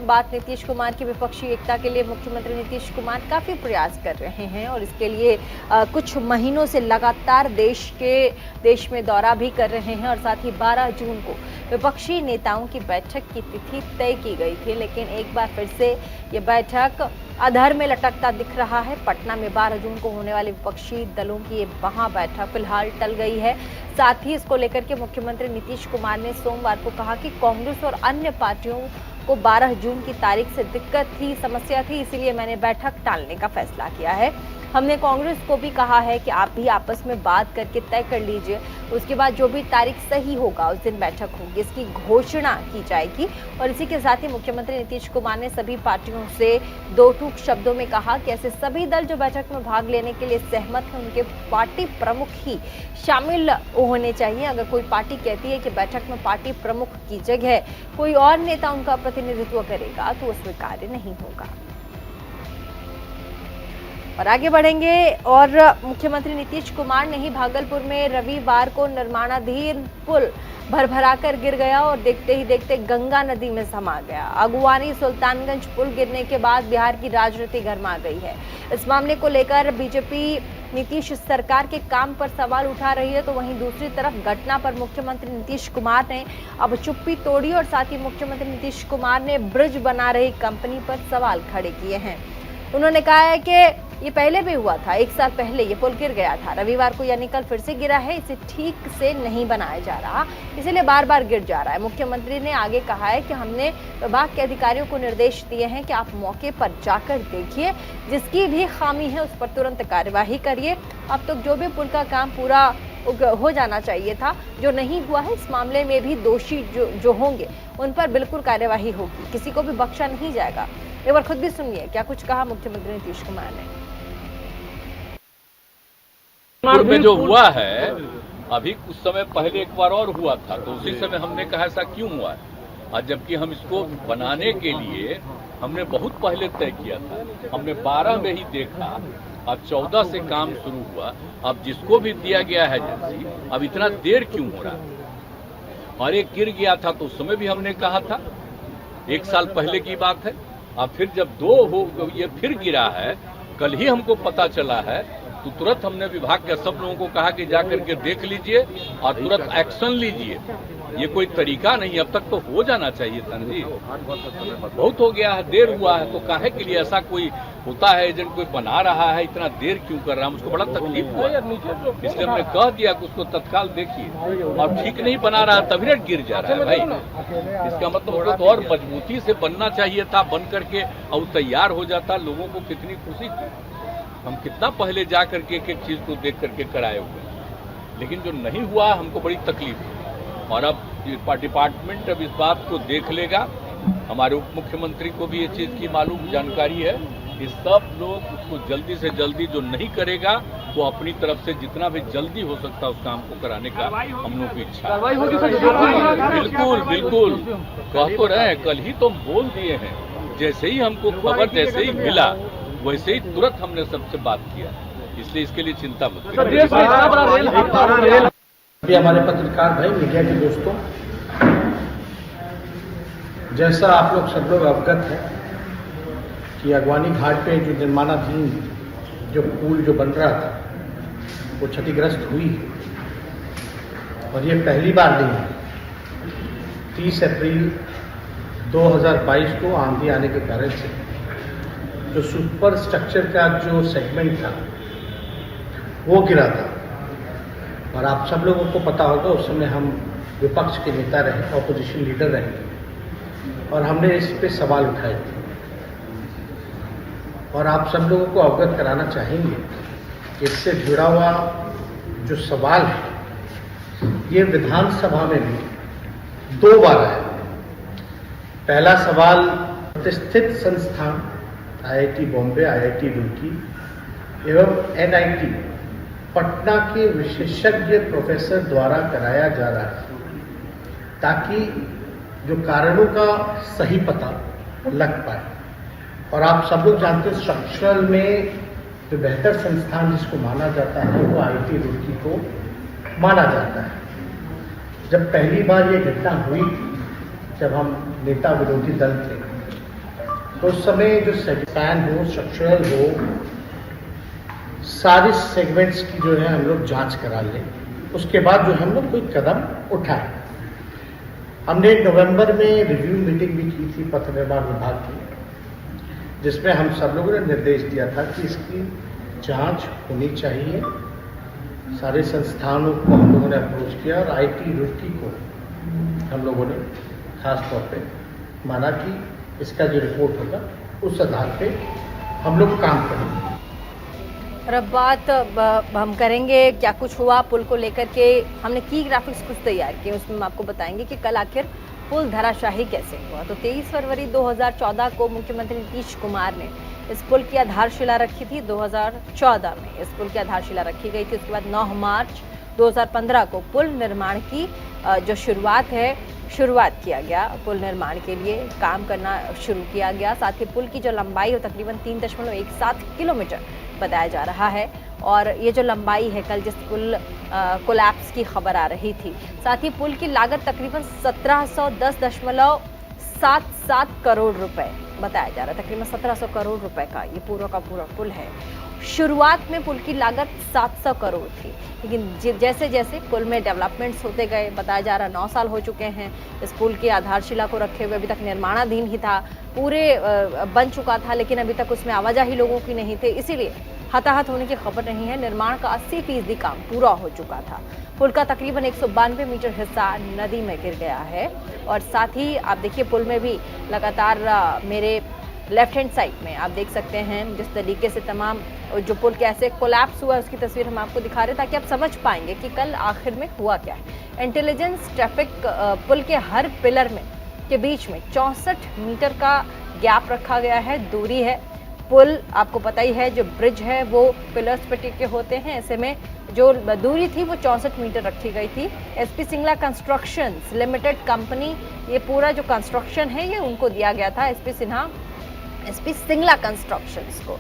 बात नीतीश कुमार की विपक्षी एकता के लिए मुख्यमंत्री नीतीश कुमार काफी प्रयास कर रहे हैं और इसके लिए कुछ महीनों से लगातार देश में दौरा भी कर रहे हैं और साथ ही 12 जून को विपक्षी नेताओं की बैठक की तिथि तय की गई थी, लेकिन एक बार फिर से ये बैठक अधर में लटकता दिख रहा है। पटना में 12 जून को होने वाली विपक्षी दलों की ये महाबैठक फिलहाल टल गई है। साथ ही इसको लेकर के मुख्यमंत्री नीतीश कुमार ने सोमवार को कहा कि कांग्रेस और अन्य पार्टियों को 12 जून की तारीख से दिक्कत थी, समस्या थी, इसीलिए मैंने बैठक टालने का फैसला किया है। हमने कांग्रेस को भी कहा है कि आप भी आपस में बात करके तय कर लीजिए, उसके बाद जो भी तारीख सही होगा उस दिन बैठक होगी, इसकी घोषणा की जाएगी। और इसी के साथ ही मुख्यमंत्री नीतीश कुमार ने सभी पार्टियों से दो टूक शब्दों में कहा कि ऐसे सभी दल जो बैठक में भाग लेने के लिए सहमत हैं उनके पार्टी प्रमुख ही शामिल होने चाहिए। अगर कोई पार्टी कहती है कि बैठक में पार्टी प्रमुख की जगह कोई और नेता उनका प्रतिनिधित्व करेगा तो वो स्वीकार्य नहीं होगा। और आगे बढ़ेंगे और मुख्यमंत्री नीतीश कुमार ने ही भागलपुर में रविवार को निर्माणाधीन पुल भरभराकर गिर गया और देखते ही देखते गंगा नदी में समा गया। अगुवानी सुल्तानगंज पुल गिरने के बाद बिहार की राजनीति गर्मा गई है। इस मामले को लेकर बीजेपी नीतीश सरकार के काम पर सवाल उठा रही है, तो वहीं दूसरी तरफ घटना पर मुख्यमंत्री नीतीश कुमार ने अब चुप्पी तोड़ी और साथ ही मुख्यमंत्री नीतीश कुमार ने ब्रिज बना रही कंपनी पर सवाल खड़े किए हैं। उन्होंने कहा है कि ये पहले भी हुआ था, 1 साल पहले ये पुल गिर गया था, रविवार को यानी कल फिर से गिरा है, इसे ठीक से नहीं बनाया जा रहा, इसीलिए बार बार गिर जा रहा है। मुख्यमंत्री ने आगे कहा है कि हमने विभाग के अधिकारियों को निर्देश दिए हैं कि आप मौके पर जाकर देखिए, जिसकी भी खामी है उस पर तुरंत कार्यवाही करिए। अब तक जो भी पुल का काम पूरा हो जाना चाहिए था, जो नहीं हुआ है, इस मामले में भी दोषी जो होंगे उन पर बिल्कुल कार्यवाही होगी, किसी को भी बख्शा नहीं जाएगा। एक बार खुद भी सुनिए क्या कुछ कहा मुख्यमंत्री नीतीश कुमार ने। में जो हुआ है अभी कुछ समय पहले एक बार और हुआ था, तो उसी समय हमने कहा ऐसा क्यों हुआ है, और जबकि हम इसको बनाने के लिए हमने बहुत पहले तय किया था। हमने 12 में ही देखा, अब 14 से काम शुरू हुआ, अब जिसको भी दिया गया है एजेंसी, अब इतना देर क्यों हो रहा है। और एक गिर गया था तो उस समय भी हमने कहा था, 1 साल पहले की बात है। अब फिर जब 2 हो ये फिर गिरा है, कल ही हमको पता चला है, तो तुरंत हमने विभाग के सब लोगों को कहा कि जाकर के देख लीजिए और तुरंत एक्शन लीजिए। ये कोई तरीका नहीं, अब तक तो हो जाना चाहिए था जी, बहुत हो गया है, देर हुआ है। तो काहे के लिए ऐसा कोई होता है, एजेंट कोई बना रहा है, इतना देर क्यों कर रहा है, मुझको बड़ा तकलीफ हुआ, इसलिए हमने कह दिया कि उसको तत्काल देखिए। और ठीक नहीं बना रहा तभी रेट गिर जा रहा है भाई, इसका मतलब उसको तो और मजबूती से बनना चाहिए था, बन करके और तैयार हो जाता, लोगों को कितनी खुशी थी। हम कितना पहले जा करके एक एक चीज को देख करके कराए हुए, लेकिन जो नहीं हुआ हमको बड़ी तकलीफ है। और अब डिपार्टमेंट अब इस बात को देख लेगा, हमारे उप मुख्यमंत्री को भी ये चीज की मालूम जानकारी है, कि सब लोग उसको जल्दी से जल्दी जो नहीं करेगा तो अपनी तरफ से जितना भी जल्दी हो सकता है उस काम को कराने का हम लोग की इच्छा है। बिल्कुल बिल्कुल कह तो रहे हैं, कल ही तो हम बोल दिए हैं, जैसे ही हमको खबर जैसे ही मिला वैसे ही तुरंत हमने सबसे बात किया, इसलिए इसके लिए चिंता मत करिए। हमारे पत्रकार भाई, मीडिया के दोस्तों, जैसा आप लोग सब लोग अवगत हैं कि अगवानी घाट पे जो निर्माणाधीन जो पुल जो बन रहा था वो क्षतिग्रस्त हुई है और ये पहली बार नहीं है। 30 अप्रैल 2022 को आंधी आने के कारण से जो सुपर स्ट्रक्चर का जो सेगमेंट था वो गिरा था और आप सब लोगों को पता होगा उस समय हम विपक्ष के नेता रहे, ऑपोजिशन लीडर रहे और हमने इस पे सवाल उठाए थे। और आप सब लोगों को अवगत कराना चाहेंगे कि इससे जुड़ा हुआ जो सवाल है ये विधानसभा में भी 2 बार आया। पहला सवाल प्रतिष्ठित संस्थान IIT बॉम्बे, IIT रुड़की एवं NIT पटना के विशेषज्ञ प्रोफेसर द्वारा कराया जा रहा है, ताकि जो कारणों का सही पता लग पाए। और आप सब लोग जानते हैं स्ट्रक्चरल में जो बेहतर संस्थान जिसको माना जाता है वो IIT रुड़की को माना जाता है। जब पहली बार ये घटना हुई थी, जब हम नेता विरोधी दल थे तो उस समय जो स्पैन हो, स्ट्रक्चरल हो, सारे सेगमेंट्स की जो है हम लोग जांच करा लें, उसके बाद जो हम लोग कोई कदम उठाएं। हमने नवंबर में रिव्यू मीटिंग भी की थी पथ निर्माण विभाग की, जिसमें हम सब लोगों ने निर्देश दिया था कि इसकी जांच होनी चाहिए। सारे संस्थानों को हम लोगों ने अप्रोच किया और आईटी रुड़की को हम लोगों ने खास तौर पे माना कि इसका जो रिपोर्ट होगा उस आधार पे हम लोग काम करेंगे। और अब बात हम करेंगे क्या कुछ हुआ पुल को लेकर के। हमने की ग्राफिक्स कुछ तैयार किए, उसमें हम आपको बताएंगे कि कल आखिर पुल धराशाही कैसे हुआ। तो 23 फरवरी 2014 को मुख्यमंत्री नीतीश कुमार ने इस पुल की आधारशिला रखी थी। 2014 में इस पुल की आधारशिला रखी गई थी। उसके बाद 9 मार्च 2015 को पुल निर्माण की जो शुरुआत किया गया। पुल निर्माण के लिए काम करना शुरू किया गया। साथ ही पुल की जो लंबाई है तकरीबन 3.17 किलोमीटर बताया जा रहा है। और ये जो लंबाई है, कल जिस पुल कोलैप्स की खबर आ रही थी, साथ ही पुल की लागत तकरीबन 1710.77 करोड़ रुपए बताया जा रहा है। तकरीबन 1700 करोड़ रुपए का ये पूरा का पूरा पुल है। शुरुआत में पुल की लागत 700 करोड़ थी, लेकिन जैसे जैसे पुल में डेवलपमेंट्स होते गए, बताया जा रहा 9 साल हो चुके हैं इस पुल की आधारशिला को रखे हुए। अभी तक निर्माणाधीन ही था, पूरे बन चुका था, लेकिन अभी तक उसमें आवाजाही लोगों की नहीं थी, इसीलिए हताहत होने की खबर नहीं है। निर्माण का 80% काम पूरा हो चुका था। पुल का तकरीबन 192 मीटर हिस्सा नदी में गिर गया है। और साथ ही आप देखिए पुल में भी लगातार मेरे लेफ्ट हैंड साइड में आप देख सकते हैं जिस तरीके से तमाम जो पुल कैसे कोलैप्स हुआ उसकी तस्वीर हम आपको दिखा रहे हैं, ताकि आप समझ पाएंगे कि कल आखिर में हुआ क्या है। इंटेलिजेंस ट्रैफिक पुल के हर पिलर में के बीच में 64 मीटर का गैप रखा गया है, दूरी है। पुल आपको पता ही है, जो ब्रिज है वो पिलर्स पे टिके होते हैं, ऐसे में जो दूरी थी वो 64 मीटर रखी गई थी। SP Singla constructions limited company, ये पूरा जो कंस्ट्रक्शन है ये उनको दिया गया था, एसपी सिंगला कंस्ट्रक्शंस को।